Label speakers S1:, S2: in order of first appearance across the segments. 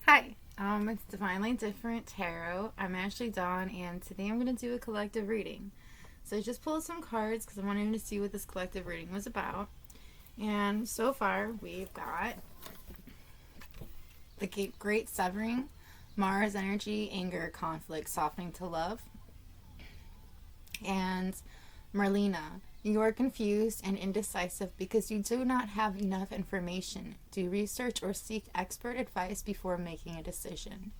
S1: Hi, it's Divinely Different Tarot. I'm Ashley Dawn, and today I'm going to do a collective reading. So I just pulled some cards because I wanted to see what this collective reading was about. And so far, we've got the Great Severing, Mars energy, anger, conflict, softening to love, and Merlina. You are confused and indecisive because you do not have enough information. Do research or seek expert advice before making a decision.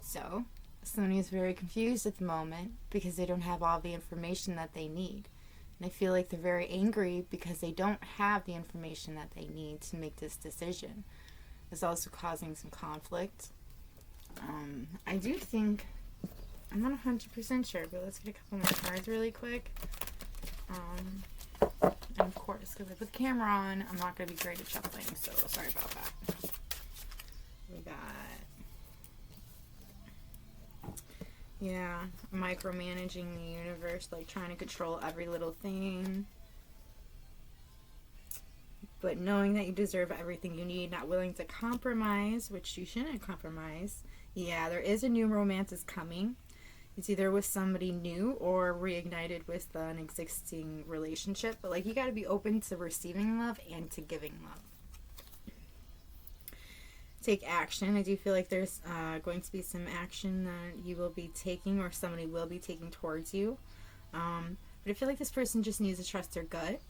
S1: So, somebody is very confused at the moment because they don't have all the information that they need. And I feel like they're very angry because they don't have the information that they need to make this decision. It's also causing some conflict. I do think, I'm not 100% sure, but let's get a couple more cards really quick. And of course, because I put the camera on, I'm not going to be great at shuffling, so sorry about that. We got, micromanaging the universe, like trying to control every little thing. But knowing that you deserve everything you need, not willing to compromise, which you shouldn't compromise. Yeah, there is a new romance is coming. It's either with somebody new or reignited with an existing relationship. But, like, you got to be open to receiving love and to giving love. Take action. I do feel like there's going to be some action that you will be taking or somebody will be taking towards you. But I feel like this person just needs to trust their gut.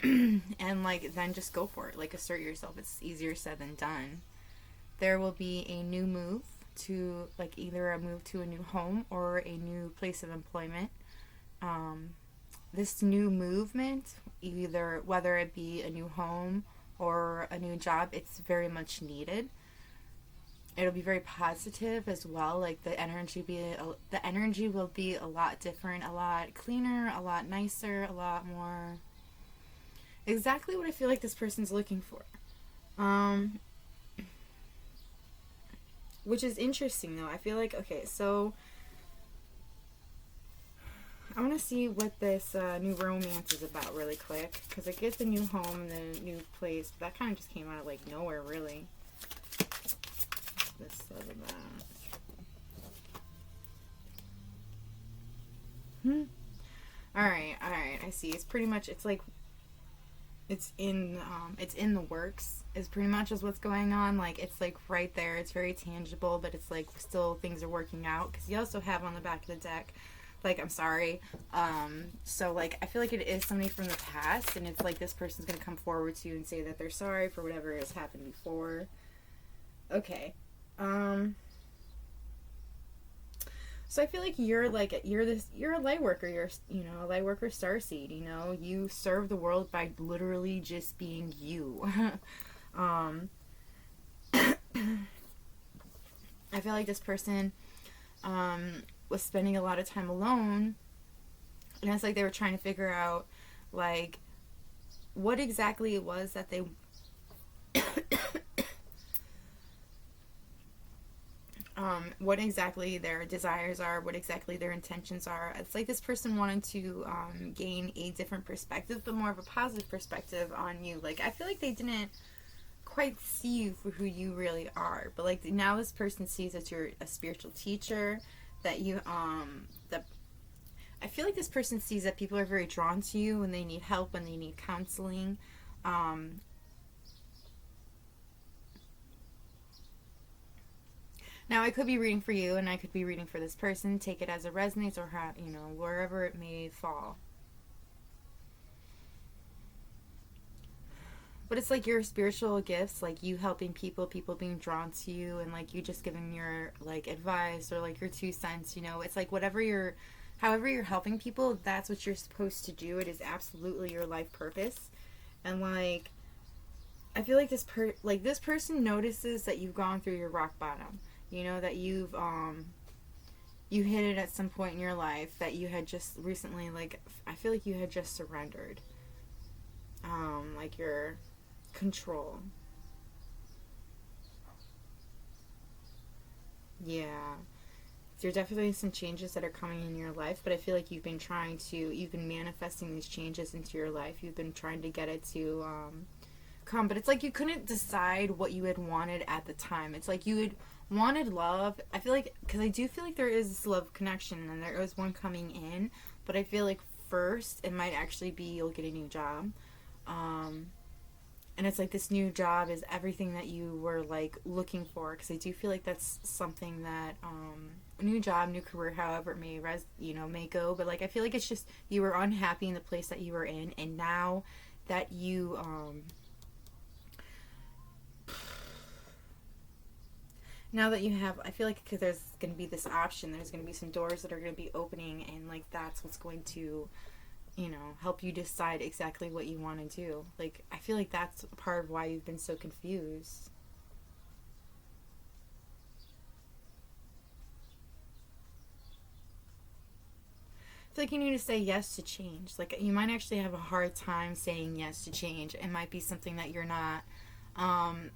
S1: And, like, then just go for it. Like, assert yourself. It's easier said than done. There will be a new move to, like, either a move to a new home or a new place of employment. This new movement, either whether it be a new home or a new job, it's very much needed. It'll be very positive as well. Like, the energy will be a lot different, a lot cleaner, a lot nicer, a lot more exactly what I feel like this person's looking for. Which is interesting, though. I feel like, okay, so I want to see what this new romance is about really quick, because I get the new home and the new place, but that kind of just came out of, like, nowhere, really. This says about. Alright, I see. It's pretty much, it's like, it's in the works is pretty much is what's going on. Like, it's like right there, it's very tangible, but it's like still things are working out, because you also have on the back of the deck, like, I'm sorry. So, like, I feel like it is somebody from the past, and it's like this person's gonna come forward to you and say that they're sorry for whatever has happened before. Okay. So I feel like you're a light worker. You're a light worker starseed. You serve the world by literally just being you. I feel like this person was spending a lot of time alone, and it's like they were trying to figure out, like, what exactly it was that they what exactly their desires are, what exactly their intentions are. It's like this person wanted to gain a different perspective, but more of a positive perspective on you. Like, I feel like they didn't quite see you for who you really are, but, like, now this person sees that you're a spiritual teacher, that you that I feel like this person sees that people are very drawn to you when they need help, when they need counseling. Now, I could be reading for you, and I could be reading for this person. Take it as it resonates, or how, wherever it may fall. But it's like your spiritual gifts, like you helping people, people being drawn to you, and, like, you just giving your, like, advice or, like, your 2 cents. It's like however you're helping people, that's what you're supposed to do. It is absolutely your life purpose. And, like, I feel like this person notices that you've gone through your rock bottom. That you hit it at some point in your life, that you had just recently, like, I feel like you had just surrendered. Like, your control. Yeah. There's definitely some changes that are coming in your life, but I feel like you've been manifesting these changes into your life. You've been trying to get it to come, but it's like you couldn't decide what you had wanted at the time. It's like you had wanted love. I feel like, because I do feel like there is this love connection and there is one coming in, but I feel like first it might actually be you'll get a new job. Um, and it's like this new job is everything that you were like looking for, because I do feel like that's something that new job, new career, however it may may go, but like I feel like it's just you were unhappy in the place that you were in, and now that you now that you have, I feel like, because there's going to be this option, there's going to be some doors that are going to be opening, and like that's what's going to, help you decide exactly what you want to do. Like I feel like that's part of why you've been so confused. I feel like you need to say yes to change. Like you might actually have a hard time saying yes to change. It might be something that you're not.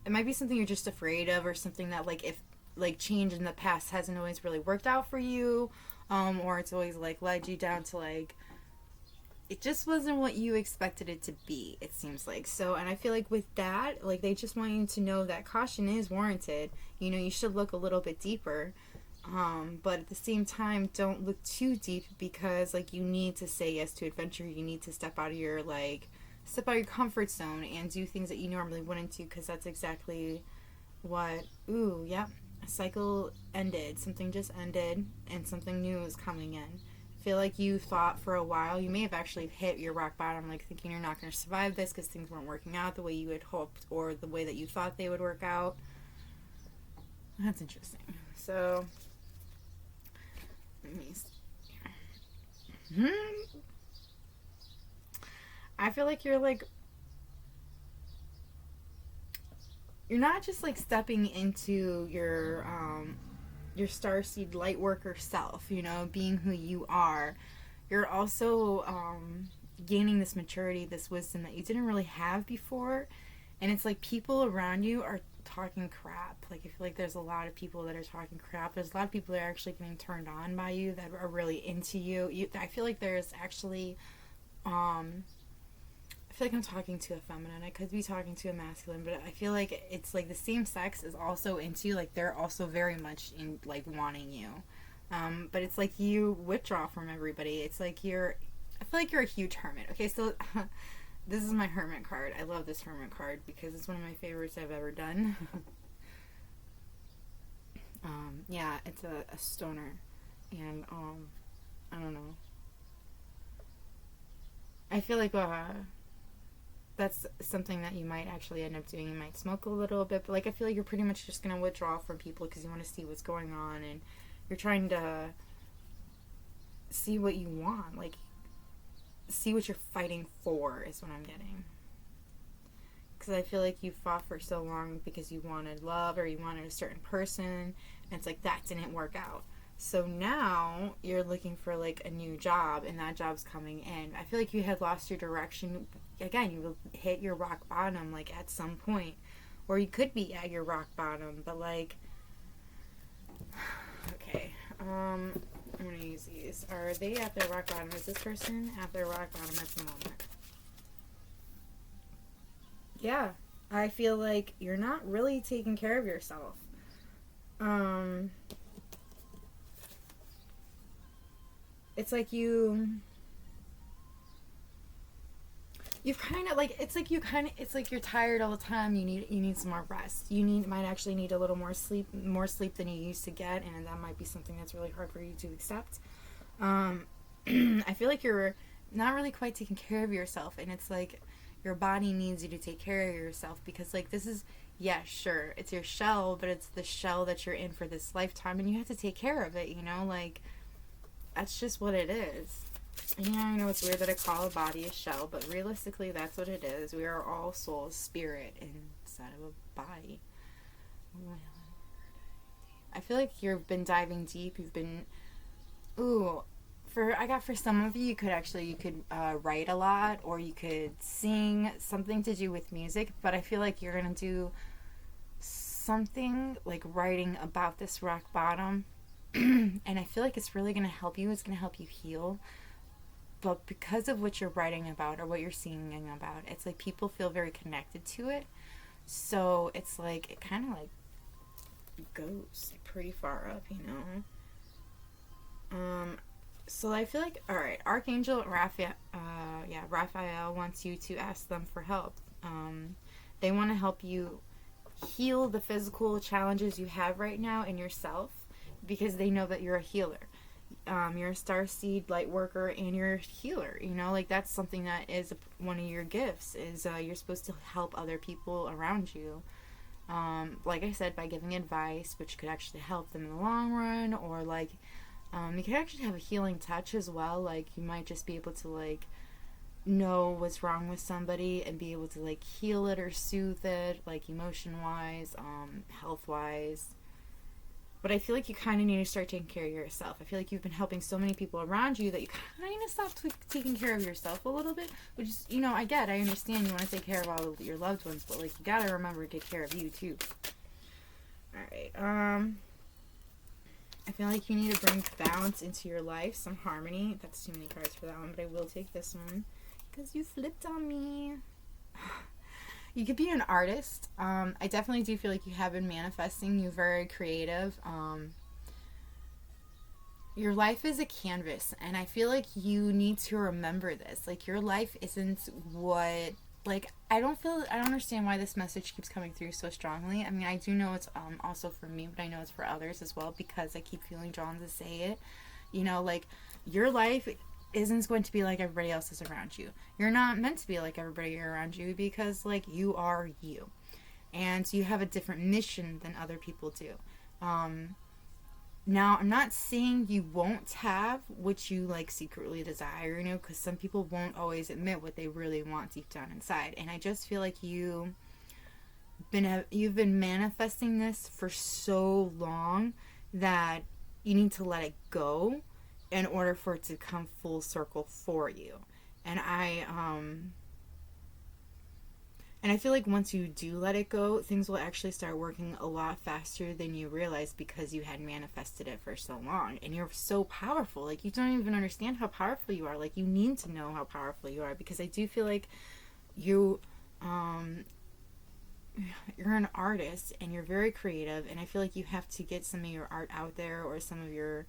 S1: It might be something you're just afraid of, or something that like if like change in the past hasn't always really worked out for you, or it's always like led you down to like it just wasn't what you expected it to be. It seems like so, and I feel like with that, like they just want you to know that caution is warranted. You should look a little bit deeper. But at the same time, don't look too deep, because like you need to say yes to adventure. You need to step out of your comfort zone and do things that you normally wouldn't do, because that's exactly what. Ooh, yep. A cycle ended. Something just ended, and something new is coming in. I feel like you thought for a while, you may have actually hit your rock bottom, like thinking you're not going to survive this because things weren't working out the way you had hoped or the way that you thought they would work out. That's interesting. So I feel like you're not just like stepping into your starseed light worker self, being who you are. You're also gaining this maturity, this wisdom that you didn't really have before, and it's like people around you are talking crap. Like I feel like there's a lot of people that are talking crap. There's a lot of people that are actually getting turned on by you, that are really into you. I feel like there's actually I feel like I'm talking to a feminine. I could be talking to a masculine, but I feel like it's like the same sex is also into you. Like they're also very much in like wanting you. But it's like you withdraw from everybody. It's like I feel like you're a huge hermit. Okay, so this is my hermit card. I love this hermit card because it's one of my favorites I've ever done. Yeah, it's a stoner, and I don't know. I feel like that's something that you might actually end up doing. You might smoke a little bit, but like I feel like you're pretty much just gonna withdraw from people because you want to see what's going on, and you're trying to see what you want, like see what you're fighting for is what I'm getting. Because I feel like you fought for so long because you wanted love or you wanted a certain person, and it's like that didn't work out. So now you're looking for like a new job, and that job's coming in. I feel like you had lost your direction. Again, you hit your rock bottom like at some point, or you could be at your rock bottom, but like, okay, I'm gonna use these. Are they at their rock bottom? Is this person at their rock bottom at the moment? Yeah, I feel like you're not really taking care of yourself. Um, it's like you've kind of like it's like you're tired all the time. You need some more rest. Might actually need a little more sleep than you used to get, and that might be something that's really hard for you to accept. I feel like you're not really quite taking care of yourself, and it's like your body needs you to take care of yourself, because like this is, yeah, sure, it's your shell, but it's the shell that you're in for this lifetime, and you have to take care of it, like that's just what it is. Yeah, I know it's weird that I call a body a shell, but realistically that's what it is. We are all soul, spirit inside of a body. I feel like you've been diving deep. You've been, ooh, for some of you, you could write a lot, or you could sing, something to do with music, but I feel like you're gonna do something like writing about this rock bottom. And I feel like it's really gonna help you. It's gonna help you heal. but because of what you're writing about or what you're singing about, it's like people feel very connected to it. So it's like it kind of like goes pretty far up, you know. So I feel like, all right, Archangel Raphael, Raphael wants you to ask them for help. They want to help you heal the physical challenges you have right now in yourself because they know that you're a healer. You're a starseed light worker and you're a healer. You know, like that's something that is one of your gifts. Is you're supposed to help other people around you. Like I said, by giving advice, which could actually help them in the long run, or like you could actually have a healing touch as well. Like you might just be able to like know what's wrong with somebody and be able to like heal it or soothe it, like emotion wise, health wise. But I feel like you kind of need to start taking care of yourself. I feel like you've been helping so many people around you that you kind of stopped taking care of yourself a little bit. Which is, you know, I understand you want to take care of all of your loved ones, but like you gotta remember to take care of you too. All right. I feel like you need to bring balance into your life, some harmony. That's too many cards for that one, but I will take this one because you flipped on me. You could be an artist. I definitely do feel like you have been manifesting. You're very creative. Your life is a canvas, and I feel like you need to remember this. Like, your life isn't what... Like, I don't understand why this message keeps coming through so strongly. I mean, I do know it's also for me, but I know it's for others as well because I keep feeling drawn to say it. You know, like, your life isn't going to be like everybody else is around you. You're not meant to be like everybody around you because like you are you, and you have a different mission than other people do. Now I'm not saying you won't have what you like secretly desire, you know, because some people won't always admit what they really want deep down inside, and I just feel like you've been manifesting this for so long that you need to let it go in order for it to come full circle for you. And I feel like once you do let it go, things will actually start working a lot faster than you realize because you had manifested it for so long. And you're so powerful. Like, you don't even understand how powerful you are. Like, you need to know how powerful you are because I do feel like you're an artist and you're very creative, and I feel like you have to get some of your art out there, or some of your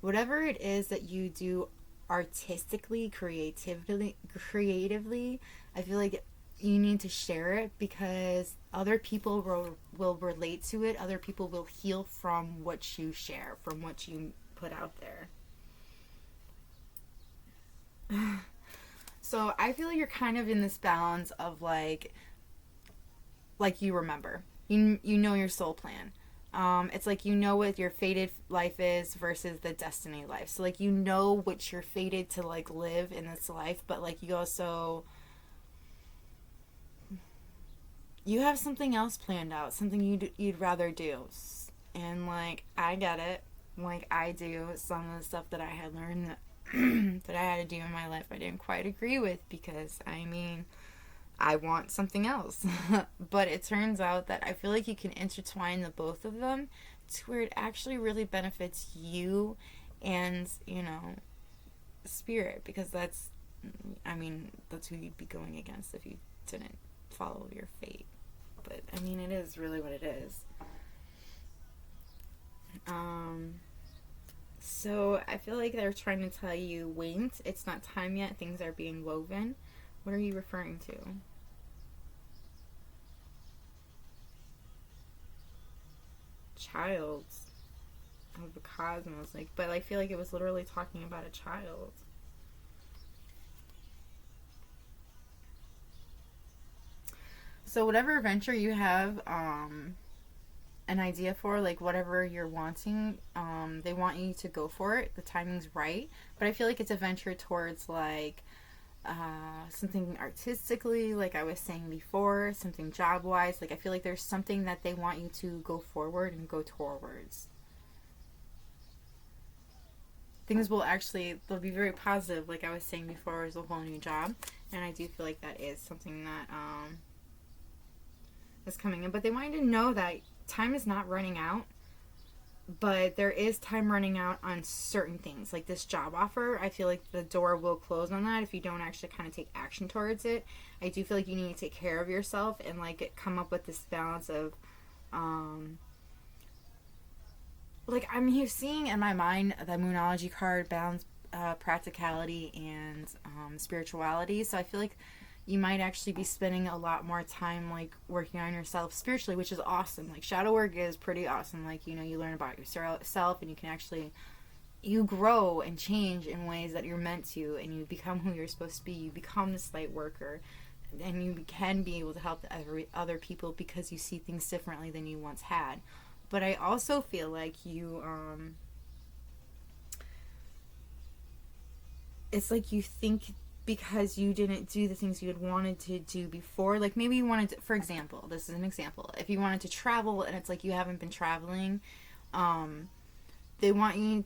S1: whatever it is that you do artistically, creatively, I feel like you need to share it because other people will relate to it. Other people will heal from what you share, from what you put out there. So I feel like you're kind of in this balance of like you remember. You know your soul plan. It's like you know what your fated life is versus the destiny life. So like you know what you're fated to like live in this life, but like you also you have something else planned out, something you'd rather do. And like I get it. Like I do some of the stuff that I had learned that that I had to do in my life I didn't quite agree with because I mean I want something else. But it turns out that I feel like you can intertwine the both of them to where it actually really benefits you and, you know, spirit, because that's who you'd be going against if you didn't follow your fate. But I mean, it is really what it is. So I feel like they're trying to tell you, wait, it's not time yet, things are being woven. What are you referring to? Child of the cosmos, like, but I feel like it was literally talking about a child. So whatever adventure you have an idea for, like whatever you're wanting, they want you to go for it. The timing's right, but I feel like it's a venture towards like something artistically, like I was saying before, something job wise. Like I feel like there's something that they want you to go forward and go towards. Things will actually, they'll be very positive, like I was saying before, is a whole new job, and I do feel like that is something that is coming in. But they want you to know that time is not running out, but there is time running out on certain things. Like this job offer, I feel like the door will close on that if you don't actually kind of take action towards it. I do feel like you need to take care of yourself and like come up with this balance of like I'm here seeing in my mind the Moonology card balance, practicality and spirituality. So I feel like you might actually be spending a lot more time like working on yourself spiritually, which is awesome. Like shadow work is pretty awesome. Like, you know, you learn about yourself and you can actually, you grow and change in ways that you're meant to, and you become who you're supposed to be. You become this light worker, and you can be able to help other people because you see things differently than you once had. But I also feel like you it's like you think because you didn't do the things you had wanted to do before, like maybe you wanted to, for example, this is an example, if you wanted to travel and it's like you haven't been traveling, um they want you,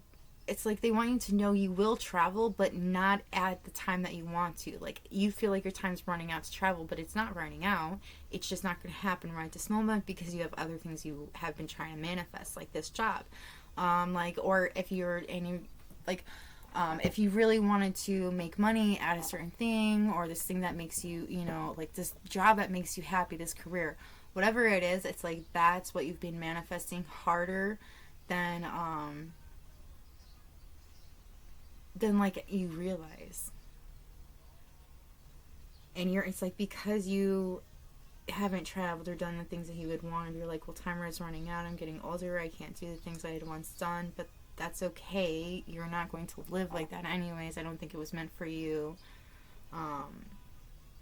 S1: it's like they want you to know you will travel, but not at the time that you want to. Like you feel like your time's running out to travel, but it's not running out. It's just not going to happen right this moment because you have other things you have been trying to manifest, like this job. Like, or if you're any, like, if you really wanted to make money at a certain thing, or this thing that makes you, you know, like this job that makes you happy, this career, whatever it is, it's like that's what you've been manifesting harder than like you realize. And you're, it's like because you haven't traveled or done the things that you would want, and you're like, well, time is running out, I'm getting older, I can't do the things I had once done. But that's okay, you're not going to live like that anyways. I don't think it was meant for you.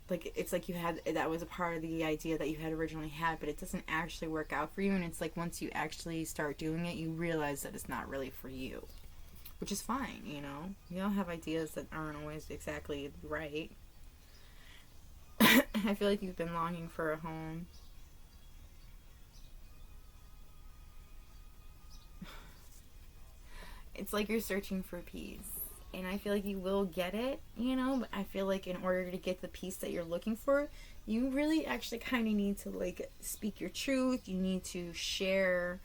S1: Like it's like you had, that was a part of the idea that you had originally had, but it doesn't actually work out for you. And it's like once you actually start doing it, you realize that it's not really for you, which is fine. You know, you all have ideas that aren't always exactly right. I feel like you've been longing for a home. It's like you're searching for peace. And I feel like you will get it, you know, but I feel like in order to get the peace that you're looking for, you really actually kind of need to like speak your truth. You need to share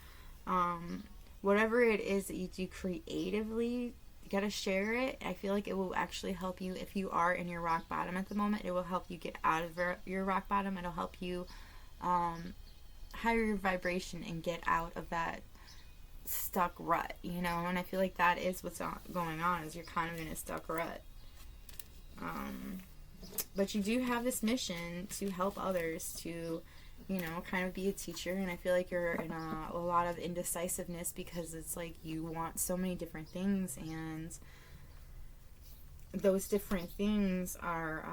S1: whatever it is that you do creatively. You gotta share it. I feel like it will actually help you if you are in your rock bottom at the moment. It will help you get out of your rock bottom. It'll help you higher your vibration and get out of that stuck rut, you know. And I feel like that is what's going on, is you're kind of in a stuck rut. But you do have this mission to help others, to, you know, kind of be a teacher. And I feel like you're in a lot of indecisiveness because it's like you want so many different things, and those different things are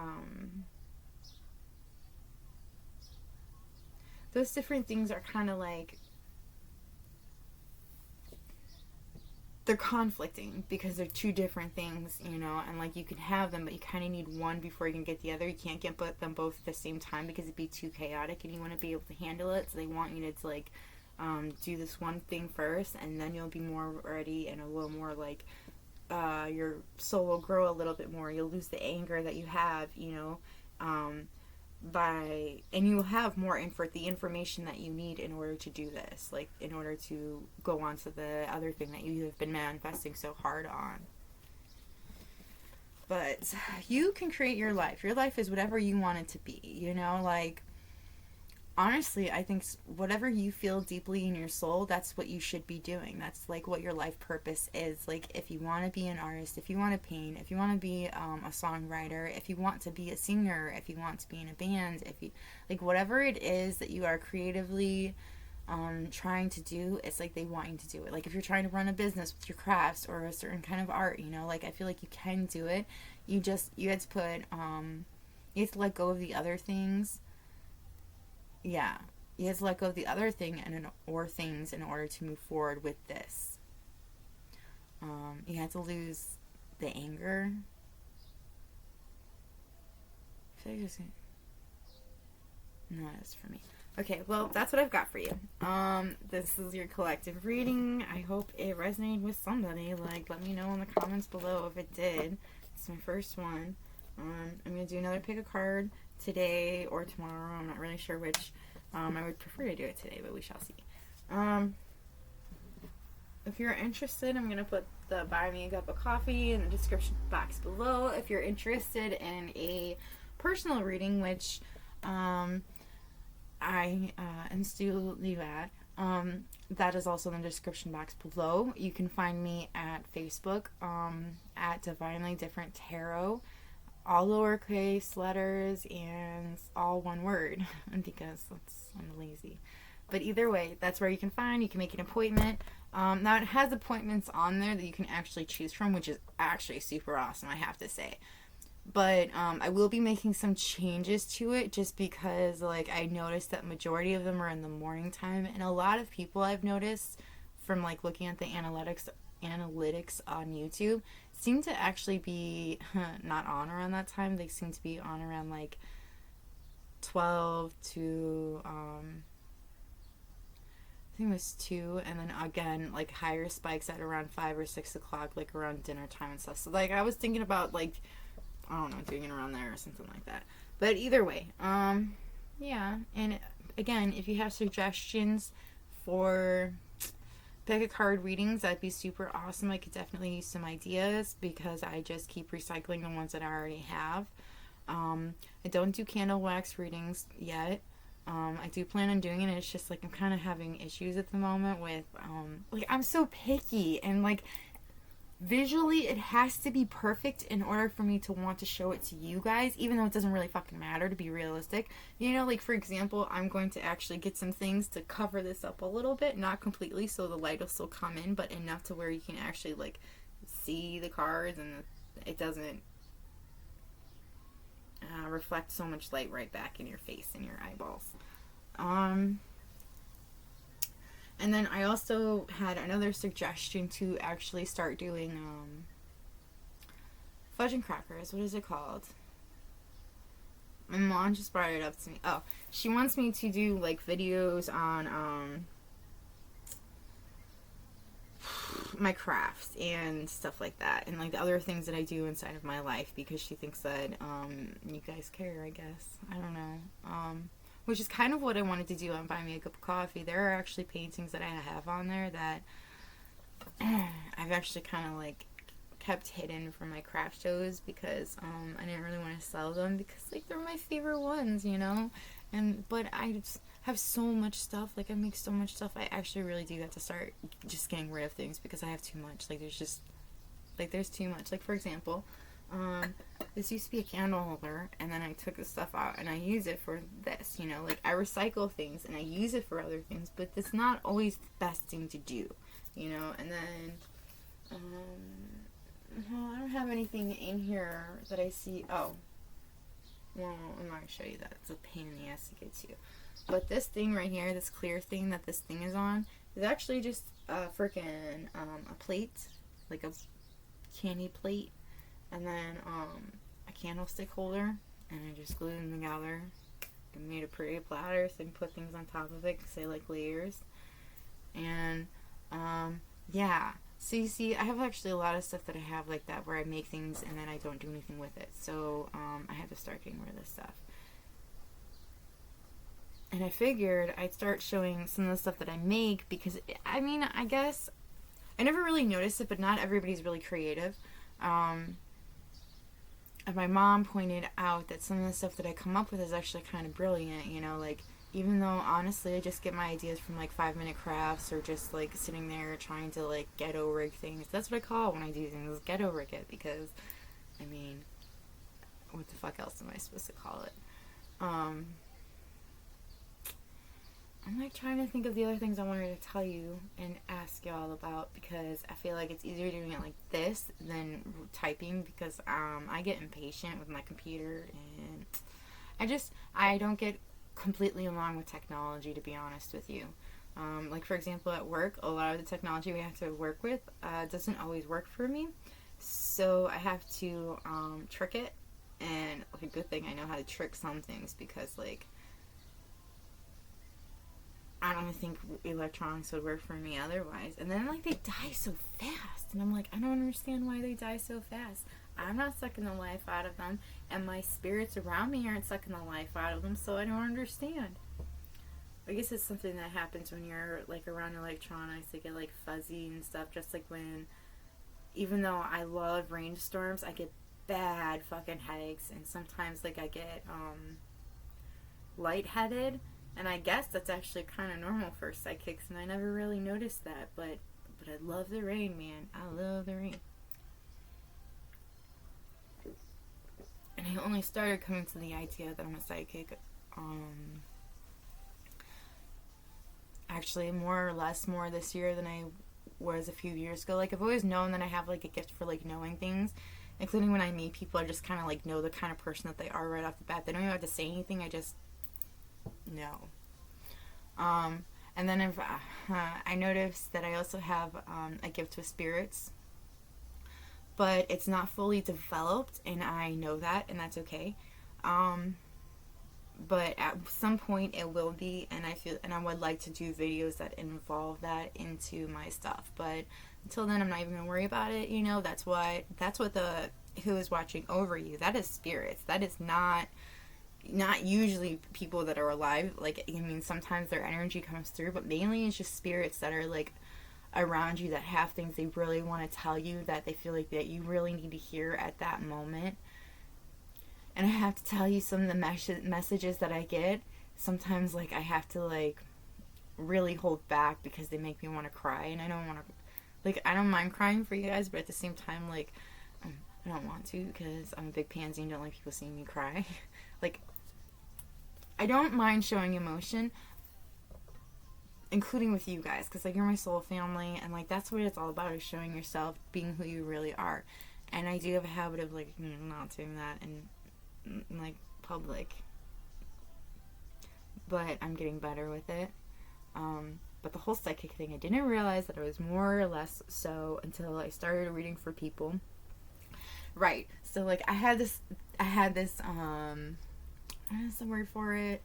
S1: kind of like, they're conflicting because they're two different things, you know. And like you can have them, but you kind of need one before you can get the other. You can't get them both at the same time because it'd be too chaotic, and you want to be able to handle it. So they want you to like do this one thing first, and then you'll be more ready and a little more like your soul will grow a little bit more. You'll lose the anger that you have, you know, and you will have more the information that you need in order to do this, like in order to go on to the other thing that you have been manifesting so hard on. But you can create your life. Your life is whatever you want it to be, you know. Like honestly, I think whatever you feel deeply in your soul, that's what you should be doing. That's like what your life purpose is. Like if you want to be an artist, if you want to paint, if you want to be a songwriter, if you want to be a singer, if you want to be in a band, if you like whatever it is that you are creatively trying to do, it's like they want you to do it. Like if you're trying to run a business with your crafts or a certain kind of art, you know, like I feel like you can do it. You had to put you have to let go of the other things. Yeah, you have to let go of the other thing or things in order to move forward with this. You have to lose the anger. I feel like just no, that's for me. Okay, well, that's what I've got for you. This is your collective reading. I hope it resonated with somebody. Like, let me know in the comments below if it did. It's my first one. I'm gonna do another pick a card today or tomorrow. I'm not really sure which. I would prefer to do it today, but we shall see. if you're interested, I'm going to put the buy me a cup of coffee in the description box below. If you're interested in a personal reading, which I am still leave at, that is also in the description box below. You can find me at Facebook at Divinely Different Tarot, all lowercase letters and all one word because I'm lazy. But either way, that's where you can find. You can make an appointment. Now it has appointments on there that you can actually choose from, which is actually super awesome, I have to say. But I will be making some changes to it just because, like, I noticed that majority of them are in the morning time, and a lot of people I've noticed from like looking at the analytics on YouTube seem to actually be not on around that time. They seem to be on around like 12 to I think it was 2, and then again like higher spikes at around 5 or 6 o'clock, like around dinner time and stuff. So like I was thinking about like, I don't know, doing it around there or something like that. But either way, yeah. And again, if you have suggestions for pick a card readings, that'd be super awesome. I could definitely use some ideas because I just keep recycling the ones that I already have. I don't do candle wax readings yet. I do plan on doing it. It's just like I'm kind of having issues at the moment with like I'm so picky, and like visually it has to be perfect in order for me to want to show it to you guys, even though it doesn't really fucking matter, to be realistic. You know, like for example, I'm going to actually get some things to cover this up a little bit, not completely so the light will still come in, but enough to where you can actually like see the cards and it doesn't reflect so much light right back in your face and your eyeballs. And then I also had another suggestion to actually start doing fudge and crackers. What is it called? My mom just brought it up to me. Oh, she wants me to do like videos on my crafts and stuff like that, and like the other things that I do inside of my life, because she thinks that you guys care, I guess. I don't know. Which is kind of what I wanted to do on Buy Me a Cup of Coffee. There are actually paintings that I have on there that I've actually kind of like kept hidden from my craft shows because I didn't really want to sell them because like they're my favorite ones, you know. But I just have so much stuff. Like I make so much stuff. I actually really do have to start just getting rid of things because I have too much. Like there's too much. Like for example, this used to be a candle holder, and then I took the stuff out and I use it for this, you know, like I recycle things and I use it for other things, but it's not always the best thing to do, you know. And then well, I don't have anything in here that I see. Oh, well, I'm not gonna show you that. It's a pain in the ass to get to. But this thing right here, this clear thing that this thing is on, is actually just a freaking a plate, like a candy plate. And then a candlestick holder, and I just glued them together and made a pretty platter so I can put things on top of it because I like layers. And yeah, so you see, I have actually a lot of stuff that I have like that where I make things and then I don't do anything with it. So I had to start getting rid of this stuff. And I figured I'd start showing some of the stuff that I make because, I mean, I guess I never really noticed it, but not everybody's really creative. And my mom pointed out that some of the stuff that I come up with is actually kind of brilliant, you know, like, even though, honestly, I just get my ideas from, like, 5-minute crafts or just, like, sitting there trying to, like, ghetto rig things. That's what I call it when I do things, ghetto rig it, because, I mean, what the fuck else am I supposed to call it? I'm like trying to think of the other things I wanted to tell you and ask y'all about, because I feel like it's easier doing it like this than typing, because I get impatient with my computer and I don't get completely along with technology, to be honest with you. Like for example at work, a lot of the technology we have to work with doesn't always work for me, so I have to trick it, and like a good thing I know how to trick some things, because like I don't think electronics would work for me otherwise. And then, like, they die so fast. And I'm like, I don't understand why they die so fast. I'm not sucking the life out of them. And my spirits around me aren't sucking the life out of them. So I don't understand. I guess it's something that happens when you're like around electronics. They get like fuzzy and stuff. Just like when, even though I love rainstorms, I get bad fucking headaches, and sometimes like I get lightheaded, and I guess that's actually kind of normal for psychics, and I never really noticed that. But I love the rain, man. I love the rain. And I only started coming to the idea that I'm a psychic, actually more or less more this year than I was a few years ago. Like, I've always known that I have like a gift for like knowing things, including when I meet people. I just kind of like know the kind of person that they are right off the bat. They don't even have to say anything. I just know. And then I noticed that I also have a gift with spirits, but it's not fully developed, and I know that, and that's okay. But at some point it will be, and I would like to do videos that involve that into my stuff. But until then, I'm not even gonna worry about it. You know, that's what the who is watching over you. That is spirits. That is not usually people that are alive. Like, I mean, sometimes their energy comes through, but mainly it's just spirits that are like around you that have things they really want to tell you, that they feel like that you really need to hear at that moment. And I have to tell you, some of the messages that I get, sometimes like I have to like really hold back because they make me want to cry, and I don't want to, like, I don't mind crying for you guys, but at the same time, like, I don't want to, because I'm a big pansy and don't like people seeing me cry. Like, I don't mind showing emotion, including with you guys, because like you're my soul family, and like that's what it's all about, is showing yourself, being who you really are. And I do have a habit of like not doing that in like public, but I'm getting better with it. But the whole psychic thing, I didn't realize that I was more or less so until I started reading for people. Right. So like I had this what is the word for it?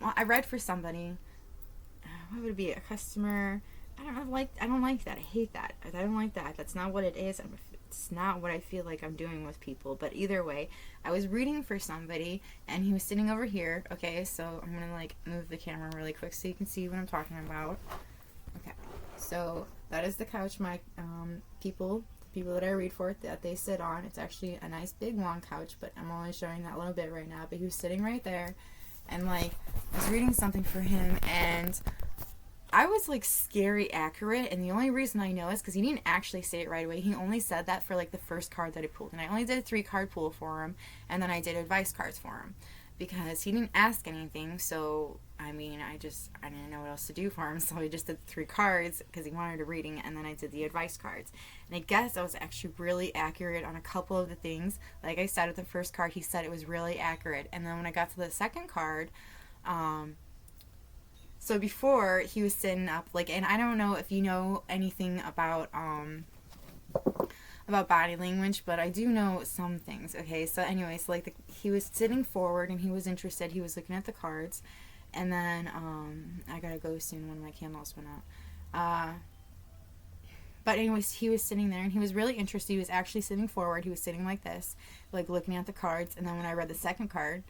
S1: Well, I read for somebody. What would it be? A customer? I don't like that. I hate that. I don't like that. That's not what it is. It's not what I feel like I'm doing with people. But either way, I was reading for somebody, and he was sitting over here. Okay, so I'm gonna like move the camera really quick so you can see what I'm talking about. Okay, so that is the couch my people that I read for, that they sit on. It's actually a nice big long couch, but I'm only showing that little bit right now. But he was sitting right there, and like I was reading something for him, and I was like scary accurate, and the only reason I know is because he didn't actually say it right away. He only said that for like the first card that he pulled, and I only did a 3-card pull for him, and then I did advice cards for him because he didn't ask anything. So I mean, I didn't know what else to do for him, so I just did 3 cards because he wanted a reading, and then I did the advice cards. And I guess I was actually really accurate on a couple of the things. Like I said, with the first card, he said it was really accurate, and then when I got to the second card, so before, he was sitting up, like, and I don't know if you know anything about body language, but I do know some things. Okay, so anyways, like he was sitting forward and he was interested. He was looking at the cards, and then I gotta go soon when my candles went out. But anyways, he was sitting there and he was really interested. He was actually sitting forward. He was sitting like this, like looking at the cards. And then when I read the second card,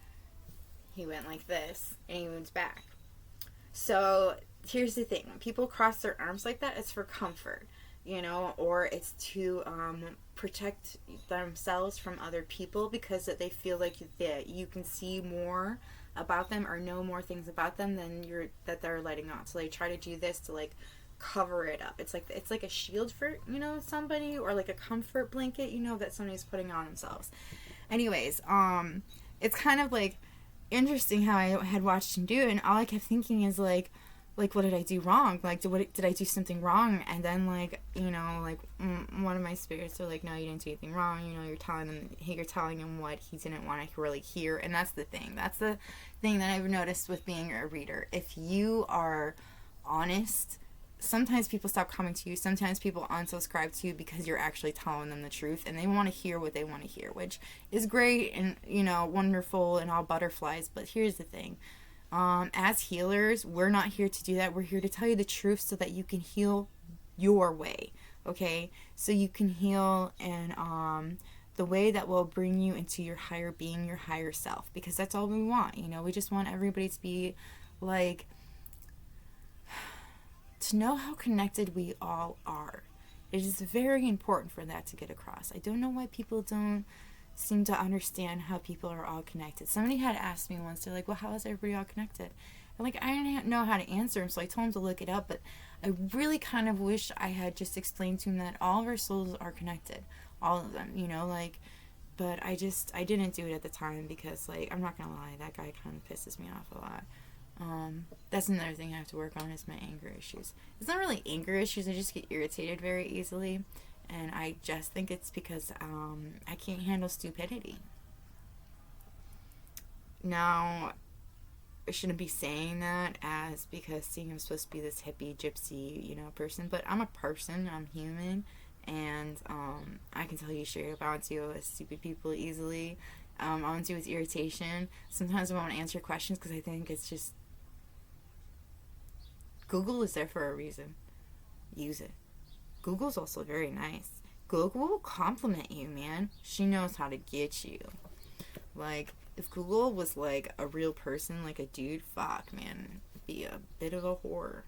S1: he went like this and he moved back. So here's the thing: when people cross their arms like that, it's for comfort, you know, or it's to protect themselves from other people, because that they feel like that you can see more about them or know more things about them than that they're letting on. So they try to do this to like cover it up. It's like a shield for, you know, somebody, or like a comfort blanket, you know, that somebody's putting on themselves. Anyways, it's kind of like interesting how I had watched him do it, and all I kept thinking is like what did I do wrong? Like, did I do something wrong? And then like, you know, like one of my spirits are like, no, you didn't do anything wrong. You know, you're telling him what he didn't want to really hear. And that's the thing that I've noticed with being a reader. If you are honest, sometimes people stop coming to you. Sometimes people unsubscribe to you because you're actually telling them the truth, and they want to hear what they want to hear, which is great and, you know, wonderful and all butterflies. But here's the thing. As healers, we're not here to do that. We're here to tell you the truth so that you can heal your way, okay? So you can heal in the way that will bring you into your higher being, your higher self, because that's all we want, you know? We just want everybody to be like to know how connected we all are. It is very important for that to get across. I don't know why people don't seem to understand how people are all connected. Somebody had asked me once, they're like, well, how is everybody all connected? And like, I didn't know how to answer him, so I told him to look it up, but I really kind of wish I had just explained to him that all of our souls are connected. All of them, like, but I didn't do it at the time because, like, I'm not gonna lie, that guy kind of pisses me off a lot. That's another thing I have to work on is my anger issues. It's not really anger issues, I just get irritated very easily. And I just think it's because I can't handle stupidity. Now, I shouldn't be saying that as because seeing I'm supposed to be this hippie, gypsy, person. But I'm a person, I'm human. And I can tell you straight up, I don't deal with stupid people easily. I don't deal with irritation. Sometimes I won't answer questions because I think it's just Google is there for a reason. Use it. Google's also very nice. Google will compliment you, man. She knows how to get you. Like, if Google was like a real person, like a dude, fuck, man. It'd be a bit of a whore.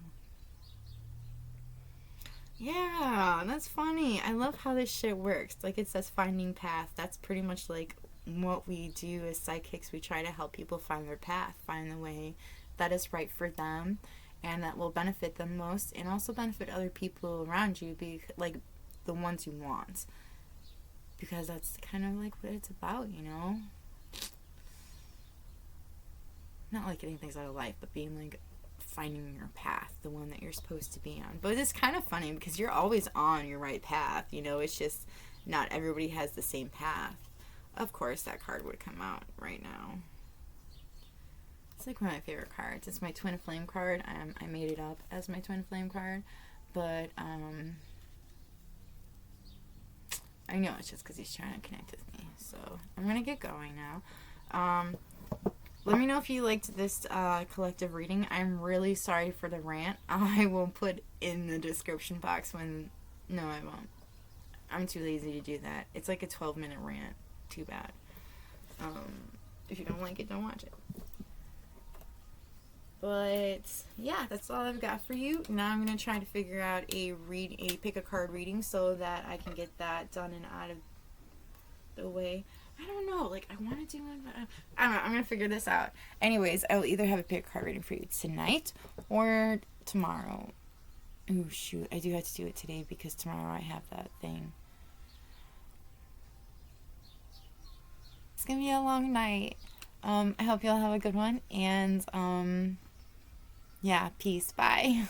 S1: Yeah, that's funny. I love how this shit works. Like, it says finding path. That's pretty much like what we do as psychics. We try to help people find their path, find the way that is right for them and that will benefit them most and also benefit other people around you, like the ones you want, because that's kind of like what it's about, not like getting things out of life, but being like finding your path, the one that you're supposed to be on. But it's kind of funny because you're always on your right path, it's just not everybody has the same path. Of course that card would come out right now. It's like one of my favorite cards. It's my twin flame card. I made it up as my twin flame card, but I know it's just because he's trying to connect with me. So I'm gonna get going now. Let me know if you liked this collective reading. I'm really sorry for the rant. I will put in the description box when. No, I won't. I'm too lazy to do that. It's like a 12-minute rant. Too bad. If you don't like it, don't watch it. But yeah, that's all I've got for you. Now I'm gonna try to figure out a pick a card reading so that I can get that done and out of the way. I don't know, like I want to do one, but I don't know. I'm gonna figure this out. Anyways, I will either have a pick a card reading for you tonight or tomorrow. Oh shoot, I do have to do it today because tomorrow I have that thing. It's gonna be a long night. I hope y'all have a good one and yeah, peace. Bye.